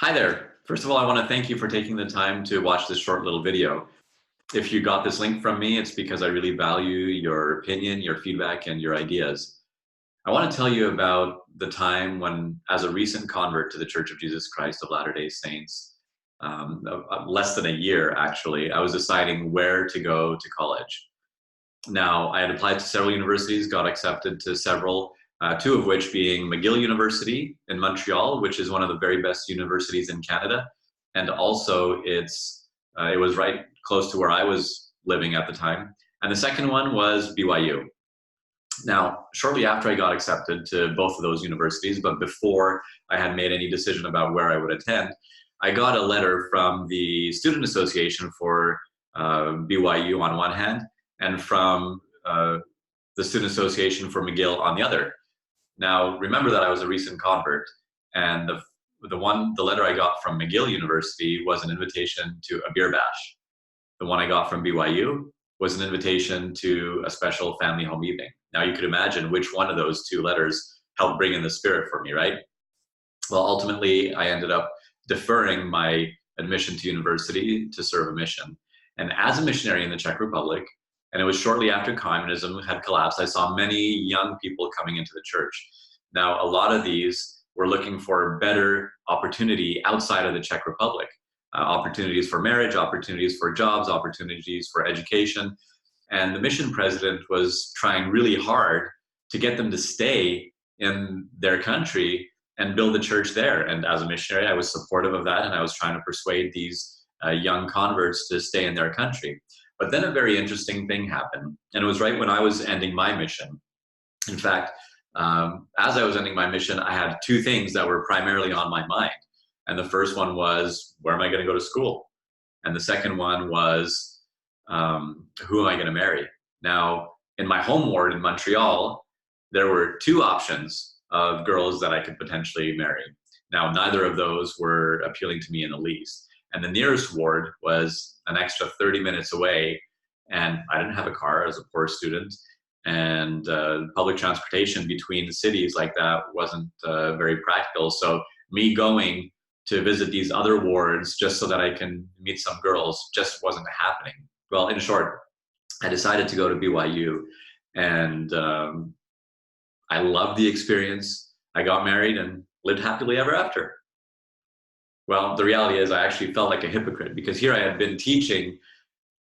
Hi there. First of all, I want to thank you for taking the time to watch this short little video. If you got this link from me, it's because I really value your opinion, your feedback, and your ideas. I want to tell you about the time when, as a recent convert to the Church of Jesus Christ of Latter-day Saints, less than a year actually, I was deciding where to go to college. Now, I had applied to several universities, got accepted to several, two of which being McGill University in Montreal, which is one of the very best universities in Canada. And also it was right close to where I was living at the time. And the second one was BYU. Now, shortly after I got accepted to both of those universities, but before I had made any decision about where I would attend, I got a letter from the Student Association for BYU on one hand, and from the Student Association for McGill on the other. Now, remember that I was a recent convert, and the letter I got from McGill University was an invitation to a beer bash. The one I got from BYU was an invitation to a special family home evening. Now, you could imagine which one of those two letters helped bring in the spirit for me, right? Well, ultimately, I ended up deferring my admission to university to serve a mission. And as a missionary in the Czech Republic, and it was shortly after communism had collapsed, I saw many young people coming into the church. Now, a lot of these were looking for better opportunity outside of the Czech Republic. Opportunities for marriage, opportunities for jobs, opportunities for education. And the mission president was trying really hard to get them to stay in their country and build a church there. And as a missionary, I was supportive of that, and I was trying to persuade these young converts to stay in their country. But then a very interesting thing happened, and it was right when I was ending my mission. In fact, as I was ending my mission, I had two things that were primarily on my mind. And the first one was, where am I going to go to school? And the second one was, who am I going to marry? Now, in my home ward in Montreal, there were two options of girls that I could potentially marry. Now, neither of those were appealing to me in the least. And the nearest ward was an extra 30 minutes away, and I didn't have a car as a poor student, and public transportation between the cities like that wasn't very practical. So me going to visit these other wards just so that I can meet some girls just wasn't happening. Well, in short, I decided to go to BYU, and I loved the experience. I got married and lived happily ever after. Well, the reality is I actually felt like a hypocrite, because here I had been teaching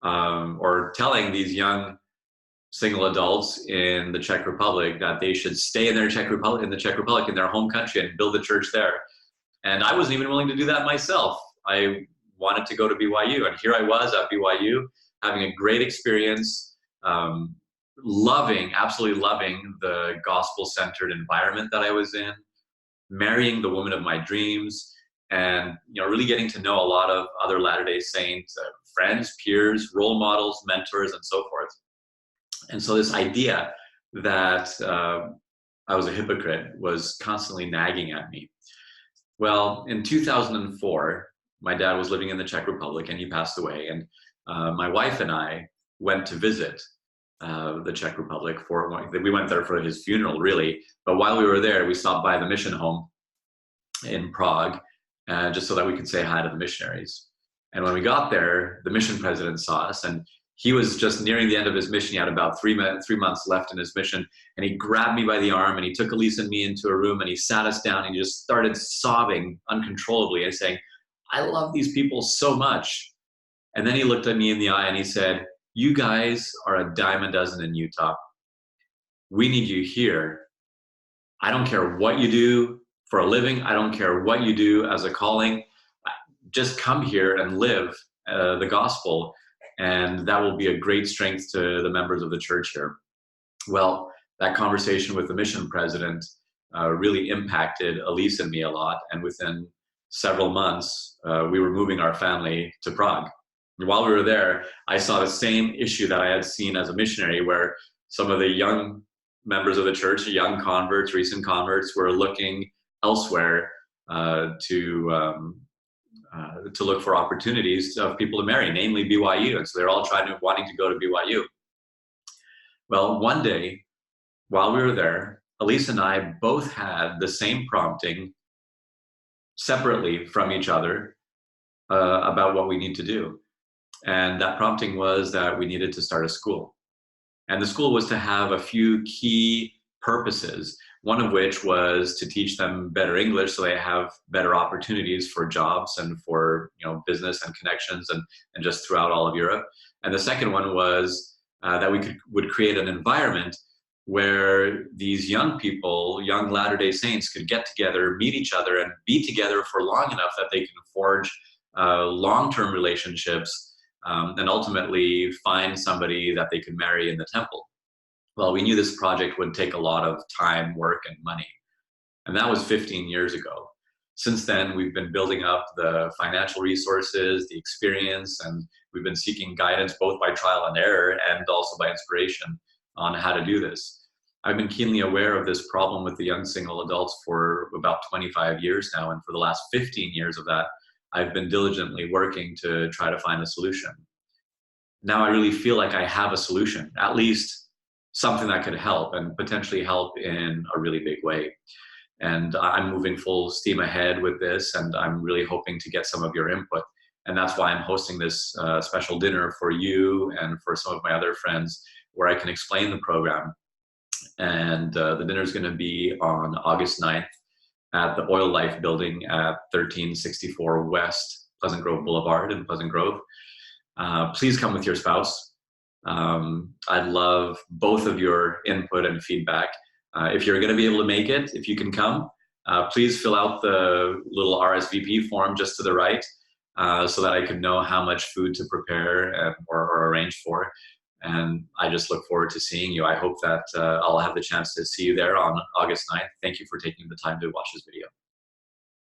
or telling these young single adults in the Czech Republic that they should stay in the Czech Republic, in their home country, and build a church there. And I wasn't even willing to do that myself. I wanted to go to BYU, and here I was at BYU having a great experience, absolutely loving the gospel-centered environment that I was in, marrying the woman of my dreams, and really getting to know a lot of other Latter-day Saints, friends, peers, role models, mentors, and so forth. And so this idea that I was a hypocrite was constantly nagging at me. Well, in 2004, my dad was living in the Czech Republic, and he passed away. And my wife and I went to visit the Czech Republic. We went there for his funeral, really. But while we were there, we stopped by the mission home in Prague, just so that we could say hi to the missionaries. And when we got there, the mission president saw us, and he was just nearing the end of his mission. He had about 3 months left in his mission, and he grabbed me by the arm, and he took Elise and me into a room, and he sat us down, and he just started sobbing uncontrollably and saying, "I love these people so much." And then he looked at me in the eye and he said, "You guys are a dime a dozen in Utah. We need you here. I don't care what you do for a living. I don't care what you do as a calling. Just come here and live the gospel, and that will be a great strength to the members of the church here." Well, that conversation with the mission president really impacted Elise and me a lot, and within several months, we were moving our family to Prague. And while we were there, I saw the same issue that I had seen as a missionary, where some of the young members of the church, young converts, recent converts, were looking elsewhere to look for opportunities of people to marry, namely BYU. And so they're all wanting to go to BYU. Well, one day while we were there, Elise and I both had the same prompting separately from each other about what we need to do. And that prompting was that we needed to start a school. And the school was to have a few key purposes, one of which was to teach them better English so they have better opportunities for jobs and for business and connections and just throughout all of Europe. And the second one was that we would create an environment where these young people, young Latter-day Saints, could get together, meet each other, and be together for long enough that they can forge long-term relationships and ultimately find somebody that they could marry in the temple. Well, we knew this project would take a lot of time, work, and money. And that was 15 years ago. Since then, we've been building up the financial resources, the experience, and we've been seeking guidance both by trial and error and also by inspiration on how to do this. I've been keenly aware of this problem with the young single adults for about 25 years now, and for the last 15 years of that, I've been diligently working to try to find a solution. Now I really feel like I have a solution, at least something that could help and potentially help in a really big way. And I'm moving full steam ahead with this, and I'm really hoping to get some of your input. And that's why I'm hosting this special dinner for you and for some of my other friends, where I can explain the program. And the dinner is going to be on August 9th at the Oil Life building at 1364 West Pleasant Grove Boulevard in Pleasant Grove. Please come with your spouse. I'd love both of your input and feedback. If you're going to be able to make it, if you can come, please fill out the little RSVP form just to the right so that I can know how much food to prepare or arrange for. And I just look forward to seeing you. I hope that I'll have the chance to see you there on August 9th. Thank you for taking the time to watch this video.